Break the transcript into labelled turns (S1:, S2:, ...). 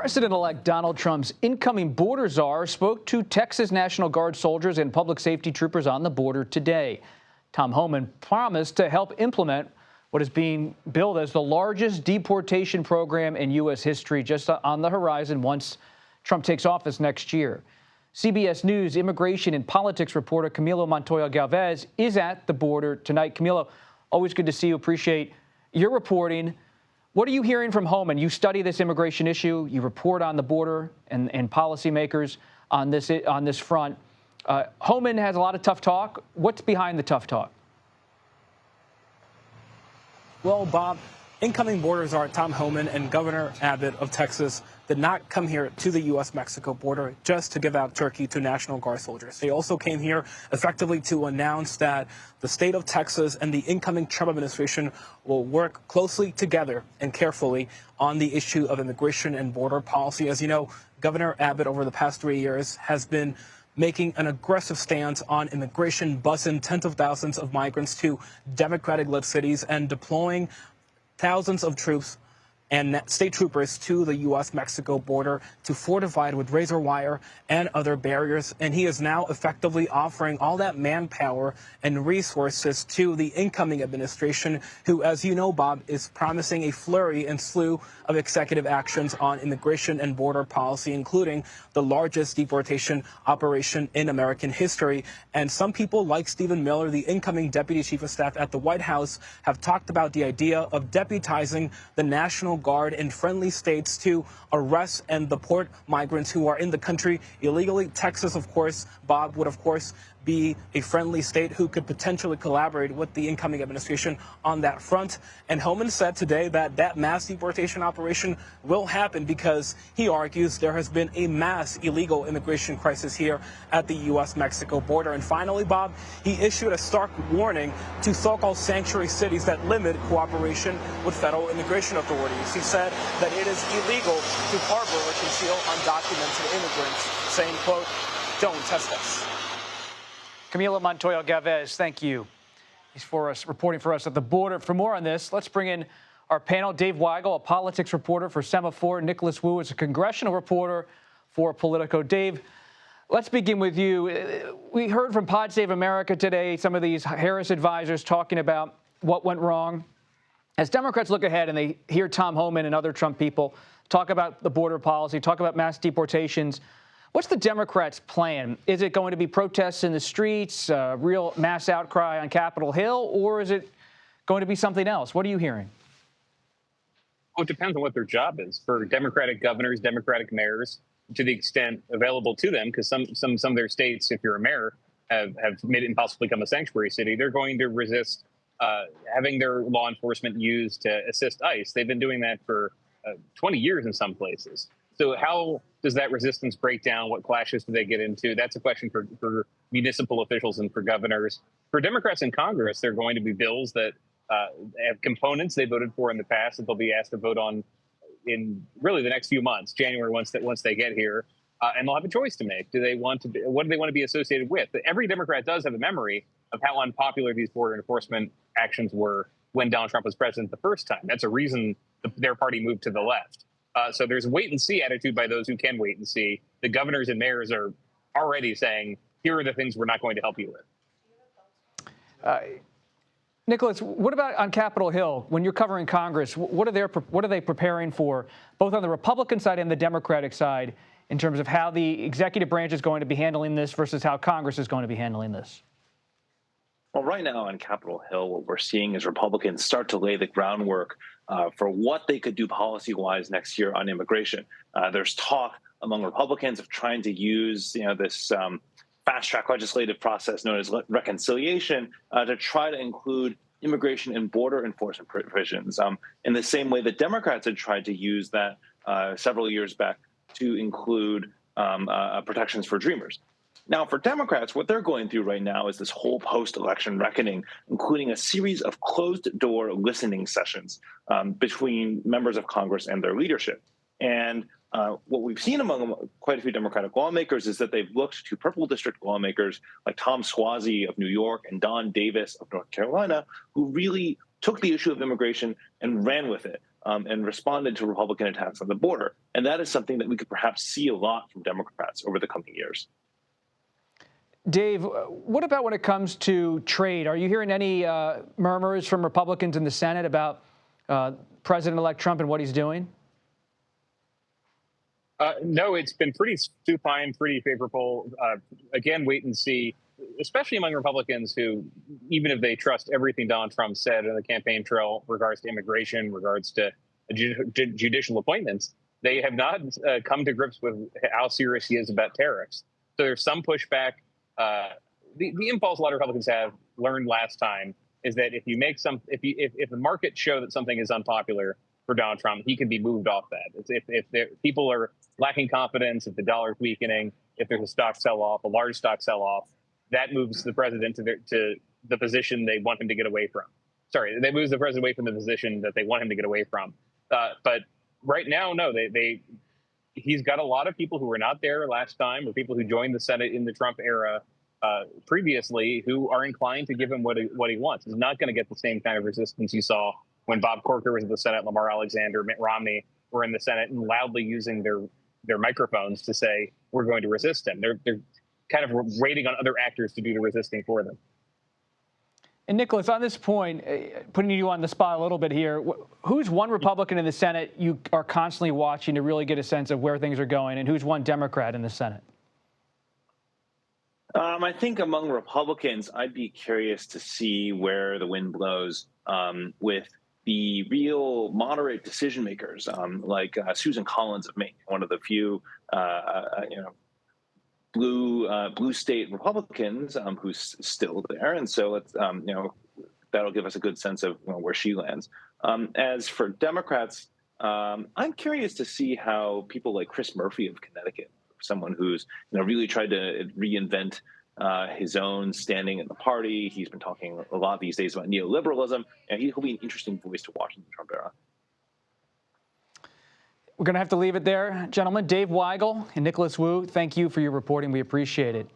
S1: President-elect Donald Trump's incoming border czar spoke to Texas National Guard soldiers and public safety troopers on the border today. Tom Homan promised to help implement what is being billed as the largest deportation program in U.S. history, just on the horizon once Trump takes office next year. CBS News immigration and politics reporter Camilo Montoya-Galvez is at the border tonight. Camilo, always good to see you. Appreciate your reporting. What are you hearing from Homan? You study this immigration issue. You report on the border and policymakers on this front. Homan has a lot of tough talk. What's behind the tough talk?
S2: Well, Bob, incoming border czar Tom Homan and Governor Abbott of Texas did not come here to the U.S.-Mexico border just to give out turkey to National Guard soldiers. They also came here effectively to announce that the state of Texas and the incoming Trump administration will work closely together and carefully on the issue of immigration and border policy. As you know, Governor Abbott over the past 3 years has been making an aggressive stance on immigration, busing tens of thousands of migrants to Democratic-led cities and deploying thousands of troops and state troopers to the U.S.-Mexico border to fortify it with razor wire and other barriers. And he is now effectively offering all that manpower and resources to the incoming administration, who, as you know, Bob, is promising a flurry and slew of executive actions on immigration and border policy, including the largest deportation operation in American history. And some people, like Stephen Miller, the incoming deputy chief of staff at the White House, have talked about the idea of deputizing the National Guard in friendly states to arrest and deport migrants who are in the country illegally. Texas, of course, Bob, would, of course, be a friendly state who could potentially collaborate with the incoming administration on that front. And Homan said today that that mass deportation operation will happen because, he argues, there has been a mass illegal immigration crisis here at the U.S.-Mexico border. And finally, Bob, he issued a stark warning to so-called sanctuary cities that limit cooperation with federal immigration authorities. He said that it is illegal to harbor or conceal undocumented immigrants, saying, quote, "Don't test us."
S1: Camilo Montoya-Galvez, thank you. He's reporting for us at the border. For more on this, let's bring in our panel. Dave Weigel, a politics reporter for Semafor. Nicholas Wu is a congressional reporter for Politico. Dave, let's begin with you. We heard from Pod Save America today, some of these Harris advisors talking about what went wrong. As Democrats look ahead and they hear Tom Homan and other Trump people talk about the border policy, talk about mass deportations, what's the Democrats' plan? Is it going to be protests in the streets, real mass outcry on Capitol Hill, or is it going to be something else? What are you hearing?
S3: Well, it depends on what their job is. For Democratic governors, Democratic mayors, to the extent available to them, because some of their states, if you're a mayor, have made it impossible to become a sanctuary city, they're going to resist having their law enforcement used to assist ICE. They've been doing that for 20 years in some places. So how does that resistance break down? What clashes do they get into? That's a question for municipal officials and for governors. For Democrats in Congress, there are going to be bills that have components they voted for in the past that they'll be asked to vote on in really the next few months, January, once they get here. And they'll have a choice to make. What do they want to be associated with? Every Democrat does have a memory of how unpopular these border enforcement actions were when Donald Trump was president the first time. That's a reason their party moved to the left. So there's a wait-and-see attitude by those who can wait and see. The governors and mayors are already saying, here are the things we're not going to help you with.
S1: Nicholas, what about on Capitol Hill? When you're covering Congress, what are they preparing for, both on the Republican side and the Democratic side, in terms of how the executive branch is going to be handling this versus how Congress is going to be handling this?
S4: Well, right now on Capitol Hill, what we're seeing is Republicans start to lay the groundwork for what they could do policy-wise next year on immigration. There's talk among Republicans of trying to use, this fast-track legislative process known as reconciliation to try to include immigration and border enforcement provisions in the same way that Democrats had tried to use that several years back to include protections for Dreamers. Now, for Democrats, what they're going through right now is this whole post-election reckoning, including a series of closed-door listening sessions between members of Congress and their leadership. And what we've seen among quite a few Democratic lawmakers is that they've looked to purple district lawmakers like Tom Suozzi of New York and Don Davis of North Carolina, who really took the issue of immigration and ran with it. and responded to Republican attacks on the border. And that is something that we could perhaps see a lot from Democrats over the coming years.
S1: Dave, what about when it comes to trade? Are you hearing any murmurs from Republicans in the Senate about President-elect Trump and what he's doing?
S3: No, it's been pretty supine, pretty favorable. Again, wait and see, especially among Republicans who, even if they trust everything Donald Trump said on the campaign trail regards to immigration, regards to judicial appointments, they have not come to grips with how serious he is about tariffs. So there's some pushback. The impulse a lot of Republicans have learned last time is that if the market show that something is unpopular for Donald Trump, he can be moved off that. If people are lacking confidence, if the dollar is weakening, if there's a stock sell-off, a large stock sell-off, that moves the president to the position they want him to get away from. Sorry, that moves the president away from the position that they want him to get away from. But right now, no, he's got a lot of people who were not there last time, or people who joined the Senate in the Trump era previously, who are inclined to give him what he wants. He's not going to get the same kind of resistance you saw when Bob Corker was in the Senate, Lamar Alexander, Mitt Romney were in the Senate and loudly using their microphones to say, we're going to resist him. They're kind of waiting on other actors to do the resisting for them.
S1: And Nicholas, on this point, putting you on the spot a little bit here, who's one Republican in the Senate you are constantly watching to really get a sense of where things are going, and who's one Democrat in the Senate?
S4: I think among Republicans, I'd be curious to see where the wind blows with the real moderate decision makers, like Susan Collins of Maine, one of the few, blue state Republicans who's still there, and so it's that'll give us a good sense of where she lands. As for Democrats, I'm curious to see how people like Chris Murphy of Connecticut, someone who's really tried to reinvent his own standing in the party. He's been talking a lot these days about neoliberalism, and he'll be an interesting voice to watch in the Trump era.
S1: We're going to have to leave it there, gentlemen. Dave Weigel and Nicholas Wu, thank you for your reporting. We appreciate it.